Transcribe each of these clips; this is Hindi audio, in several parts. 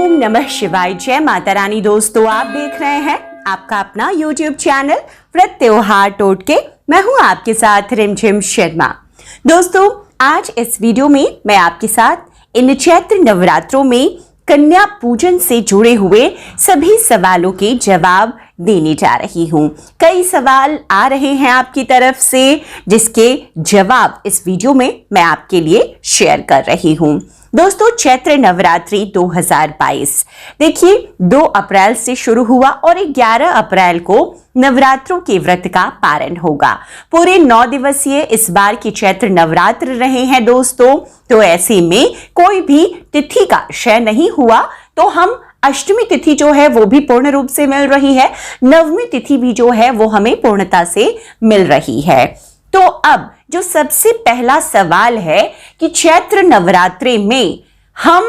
ओम नमः शिवाय। जय माता रानी। दोस्तों, आप देख रहे हैं आपका अपना YouTube चैनल व्रत त्योहार टोटके। मैं हूं आपके साथ रिमझिम शर्मा। दोस्तों, आज इस वीडियो में मैं आपके साथ इन चैत्र नवरात्रों में कन्या पूजन से जुड़े हुए सभी सवालों के जवाब देने जा रही हूं। कई सवाल आ रहे हैं आपकी तरफ से, जिसके जवाब इस वीडियो में मैं आपके लिए शेयर कर रही हूं। दोस्तों, चैत्र नवरात्रि 2022 देखिए 2 अप्रैल से शुरू हुआ और 11 अप्रैल को नवरात्रों के व्रत का पारण होगा। पूरे 9 दिवसीय इस बार की चैत्र नवरात्र रहे हैं दोस्तों। तो ऐसे में कोई भी तिथि का क्षय नहीं हुआ, तो हम अष्टमी तिथि जो है वो भी पूर्ण रूप से मिल रही है, नवमी तिथि भी जो है वो हमें पूर्णता से मिल रही है। तो अब जो सबसे पहला सवाल है कि चैत्र नवरात्रि में हम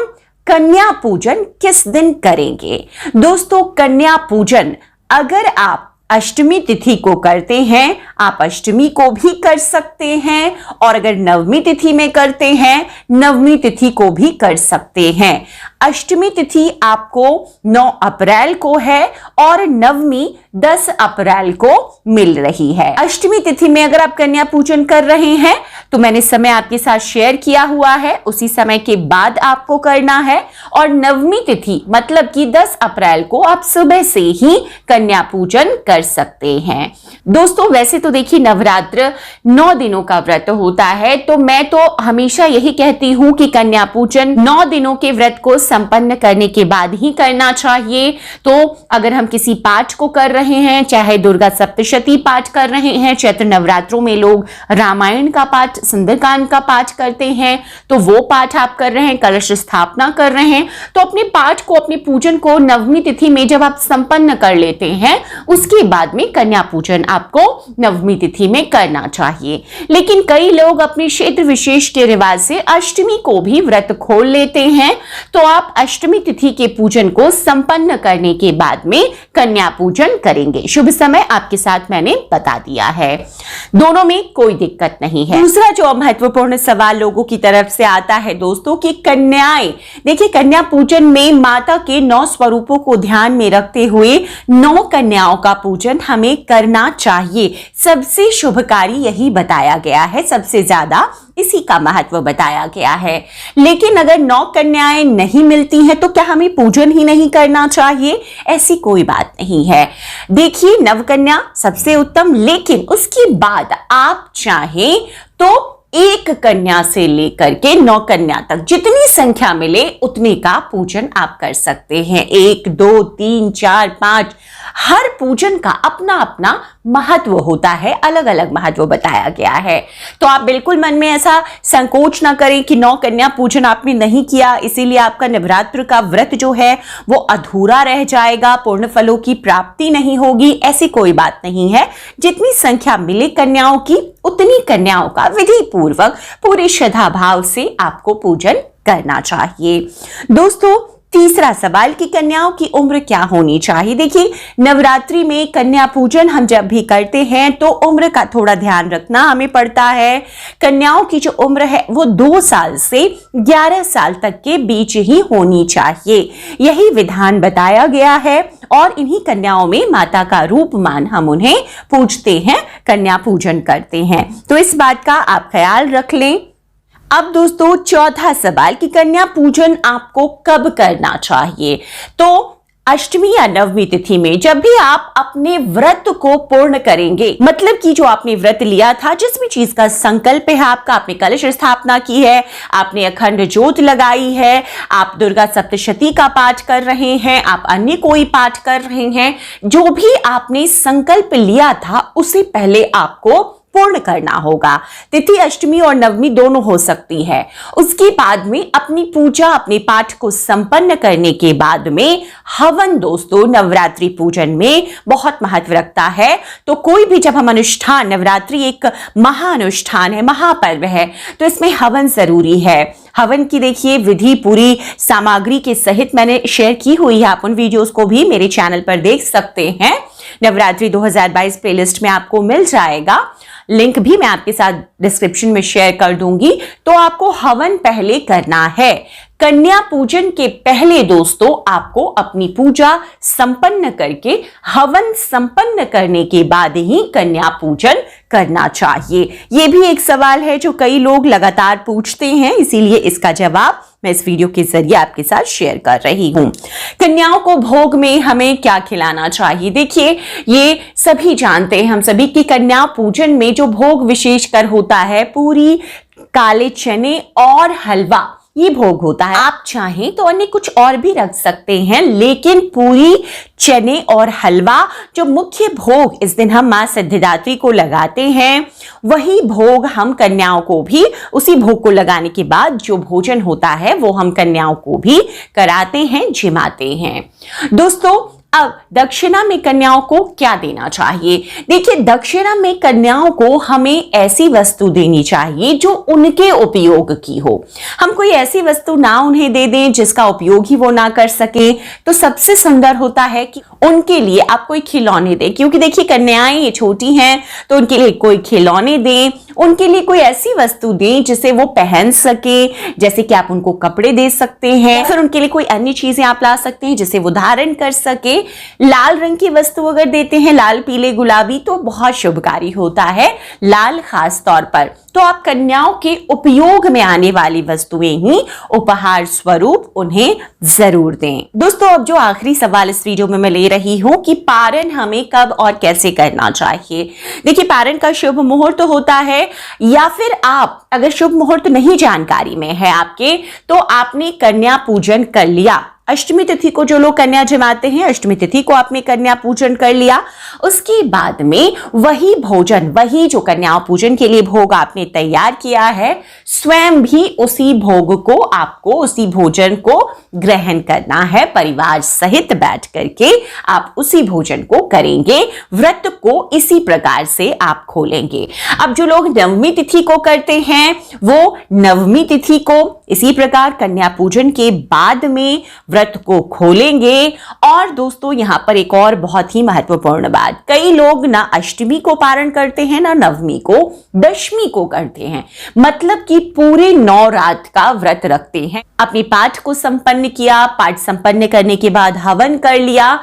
कन्या पूजन किस दिन करेंगे। दोस्तों, कन्या पूजन अगर आप अष्टमी तिथि को करते हैं, आप अष्टमी को भी कर सकते हैं, और अगर नवमी तिथि में करते हैं, नवमी तिथि को भी कर सकते हैं। अष्टमी तिथि आपको 9 अप्रैल को है और नवमी 10 अप्रैल को मिल रही है। अष्टमी तिथि में अगर आप कन्या पूजन कर रहे हैं तो मैंने समय आपके साथ शेयर किया हुआ है, उसी समय के बाद आपको करना है। और नवमी तिथि मतलब कि 10 अप्रैल को आप सुबह से ही कन्या पूजन कर सकते हैं। दोस्तों, वैसे तो देखिए नवरात्र 9 दिनों का व्रत होता है, तो मैं तो हमेशा यही कहती हूं कि कन्या पूजन 9 दिनों के व्रत को संपन्न करने के बाद ही करना चाहिए। तो अगर हम किसी पाठ को कर रहे हैं, चाहे दुर्गा सप्तशती पाठ कर रहे हैं, चैत्र नवरात्रों में लोग रामायण का पाठ, सुंदरकांड का पाठ करते हैं, तो वो पाठ आप कर रहे हैं, कलश स्थापना कर रहे हैं, तो अपने पाठ को, अपने पूजन को नवमी तिथि में जब आप संपन्न कर लेते हैं, उसके बाद में कन्या पूजन आपको नवमी तिथि में करना चाहिए। लेकिन कई लोग अपने क्षेत्र विशेष के रिवाज से अष्टमी को भी व्रत खोल लेते हैं, तो आप अष्टमी तिथि के पूजन को संपन्न करने के बाद में कन्या पूजन करेंगे। शुभ समय आपके साथ मैंने बता दिया है, दोनों में कोई दिक्कत नहीं है। दूसरा जो महत्वपूर्ण सवाल लोगों की तरफ से आता है दोस्तों कि कन्याएं, देखिए कन्या पूजन में माता के 9 स्वरूपों को ध्यान में रखते हुए 9 कन्याओं का पूजन हमें करना चाहिए। सबसे शुभकारी यही बताया गया है, सबसे ज्यादा इसी का महत्व बताया गया है। लेकिन अगर 9 कन्याएं नहीं मिलती हैं तो क्या हमें पूजन ही नहीं करना चाहिए? ऐसी कोई बात नहीं है। देखिए, नवकन्या सबसे उत्तम, लेकिन उसके बाद आप चाहें तो 1 कन्या से लेकर के 9 कन्या तक जितनी संख्या मिले उतने का पूजन आप कर सकते हैं। 1, 2, 3, 4, 5, हर पूजन का अपना अपना महत्व होता है, अलग अलग महत्व बताया गया है। तो आप बिल्कुल मन में ऐसा संकोच ना करें कि 9 कन्या पूजन आपने नहीं किया, इसीलिए आपका नवरात्र का व्रत जो है वो अधूरा रह जाएगा, पूर्ण फलों की प्राप्ति नहीं होगी। ऐसी कोई बात नहीं है। जितनी संख्या मिले कन्याओं की, उतनी कन्याओं का विधि पूर्वक पूरे श्रद्धा भाव से आपको पूजन करना चाहिए। दोस्तों, तीसरा सवाल कि कन्याओं की उम्र क्या होनी चाहिए। देखिए, नवरात्रि में कन्या पूजन हम जब भी करते हैं तो उम्र का थोड़ा ध्यान रखना हमें पड़ता है। कन्याओं की जो उम्र है वो 2 साल से 11 साल तक के बीच ही होनी चाहिए, यही विधान बताया गया है। और इन्हीं कन्याओं में माता का रूप मान हम उन्हें पूजते हैं, कन्या पूजन करते हैं, तो इस बात का आप ख्याल रख लें। अब दोस्तों, चौथा सवाल कि कन्या पूजन आपको कब करना चाहिए। तो अष्टमी या नवमी तिथि में जब भी आप अपने व्रत को पूर्ण करेंगे, मतलब कि जो आपने व्रत लिया था, जिस भी चीज का संकल्प है आपका, आपने कलश स्थापना की है, आपने अखंड ज्योत लगाई है, आप दुर्गा सप्तशती का पाठ कर रहे हैं, आप अन्य कोई पाठ कर रहे हैं, जो भी आपने संकल्प लिया था उसे पहले आपको पूर्ण करना होगा। तिथि अष्टमी और नवमी दोनों हो सकती है। उसके बाद में अपनी पूजा, अपने पाठ को संपन्न करने के बाद में हवन दोस्तों नवरात्रि पूजन में बहुत महत्व रखता है। तो कोई भी जब हम अनुष्ठान, नवरात्रि एक महाअनुष्ठान है, महापर्व है, तो इसमें हवन जरूरी है। हवन की देखिए विधि पूरी सामग्री के सहित मैंने शेयर की हुई है, आप उन वीडियोस को भी मेरे चैनल पर देख सकते हैं। नवरात्रि 2022 प्लेलिस्ट में आपको मिल जाएगा, लिंक भी मैं आपके साथ डिस्क्रिप्शन में शेयर कर दूंगी। तो आपको हवन पहले करना है, कन्या पूजन के पहले दोस्तों आपको अपनी पूजा संपन्न करके हवन संपन्न करने के बाद ही कन्या पूजन करना चाहिए। यह भी एक सवाल है जो कई लोग लगातार पूछते हैं, इसीलिए इसका जवाब मैं इस वीडियो के जरिए आपके साथ शेयर कर रही हूं। कन्याओं को भोग में हमें क्या खिलाना चाहिए? देखिए, ये सभी जानते हैं, हम सभी की कन्या पूजन में जो भोग विशेषकर होता है, पूरी, काले चने और हलवा, ये भोग होता है। आप चाहें तो अन्य कुछ और भी रख सकते हैं, लेकिन पूरी, चने और हलवा जो मुख्य भोग इस दिन हम मां सिद्धिदात्री को लगाते हैं, वही भोग हम कन्याओं को भी, उसी भोग को लगाने के बाद जो भोजन होता है वो हम कन्याओं को भी कराते हैं, जिमाते हैं। दोस्तों, अब दक्षिणा में कन्याओं को क्या देना चाहिए? देखिए, दक्षिणा में कन्याओं को हमें ऐसी वस्तु देनी चाहिए जो उनके उपयोग की हो। हम कोई ऐसी वस्तु ना उन्हें दे दें जिसका उपयोग ही वो ना कर सके। तो सबसे सुंदर होता है कि उनके लिए आप कोई खिलौने दें, क्योंकि देखिए कन्याएं ये छोटी हैं, तो उनके लिए कोई खिलौने दें, उनके लिए कोई ऐसी वस्तु दें जिसे वो पहन सके। जैसे कि आप उनको कपड़े दे सकते हैं, फिर उनके लिए कोई अन्य चीजें आप ला सकते हैं जिसे वो धारण कर सके। लाल रंग की वस्तु अगर देते हैं, लाल, पीले, गुलाबी, तो बहुत शुभकारी होता है, लाल खास तौर पर। तो आप कन्याओं के उपयोग में आने वाली वस्तुएं ही उपहार स्वरूप उन्हें जरूर दें। दोस्तों, अब जो आखिरी सवाल इस वीडियो में मैं ले रही हूं कि पारण हमें कब और कैसे करना चाहिए। देखिए, पारण का शुभ मुहूर्त होता है, या फिर आप अगर शुभ मुहूर्त नहीं जानकारी में है आपके, तो आपने कन्या पूजन कर लिया, अष्टमी तिथि को जो लोग कन्या जमाते हैं, अष्टमी तिथि को आपने कन्या पूजन कर लिया, उसके बाद में वही भोजन, वही जो कन्या पूजन के लिए भोग आपने तैयार किया है, स्वयं भी उसी भोग को, आपको उसी भोजन को ग्रहण करना है। परिवार सहित बैठ करके आप उसी भोजन को करेंगे। व्रत को इसी प्रकार से आप खोलेंगे। अब जो लोग नवमी तिथि को करते हैं, वो नवमी तिथि को इसी प्रकार कन्या पूजन के बाद में व्रत को खोलेंगे। और दोस्तों, यहां पर एक और बहुत ही महत्वपूर्ण बात, कई लोग ना अष्टमी को पारण करते हैं, ना नवमी को, दशमी को करते हैं। मतलब कि पूरे 9 रात का व्रत रखते हैं। अपने पाठ को संपन्न किया, पाठ संपन्न करने के बाद हवन कर लिया,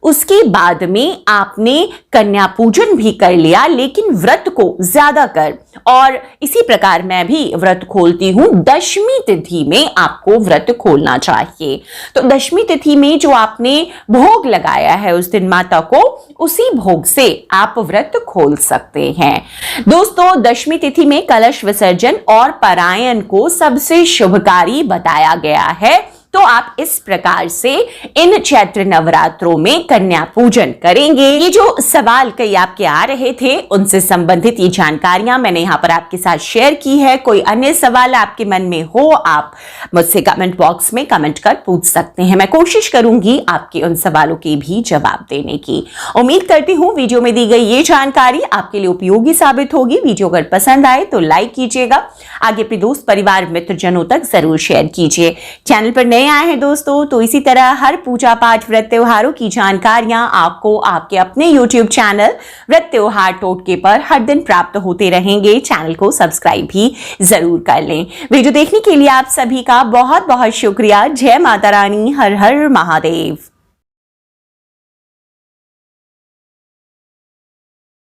उसके बाद में आपने कन्या पूजन भी कर लिया, लेकिन व्रत को ज्यादा कर, और इसी प्रकार मैं भी व्रत खोलती हूं, दशमी तिथि में आपको व्रत खोलना चाहिए। तो दशमी तिथि में जो आपने भोग लगाया है उस दिन माता को, उसी भोग से आप व्रत खोल सकते हैं। दोस्तों, दशमी तिथि में कलश विसर्जन और परायन को सबसे शुभकारी बताया गया है। तो आप इस प्रकार से इन चैत्र नवरात्रों में कन्या पूजन करेंगे। ये जो सवाल कई आपके आ रहे थे, उनसे संबंधित ये जानकारियां मैंने यहां पर आपके साथ शेयर की है। कोई अन्य सवाल आपके मन में हो, आप मुझसे कमेंट बॉक्स में कमेंट कर पूछ सकते हैं। मैं कोशिश करूंगी आपके उन सवालों के भी जवाब देने की। उम्मीद करती हूं वीडियो में दी गई ये जानकारी आपके लिए उपयोगी साबित होगी। वीडियो अगर पसंद आए तो लाइक कीजिएगा, आगे अपने दोस्त, परिवार, मित्रजनों तक जरूर शेयर कीजिए। चैनल पर नए आए हैं दोस्तों, तो इसी तरह हर पूजा पाठ, व्रत त्योहारों की जानकारियां आपको आपके अपने YouTube चैनल व्रत त्योहार टोटके पर हर दिन प्राप्त होते रहेंगे। चैनल को सब्सक्राइब भी जरूर कर लें। वीडियो देखने के लिए आप सभी का बहुत बहुत शुक्रिया। जय माता रानी, हर हर महादेव।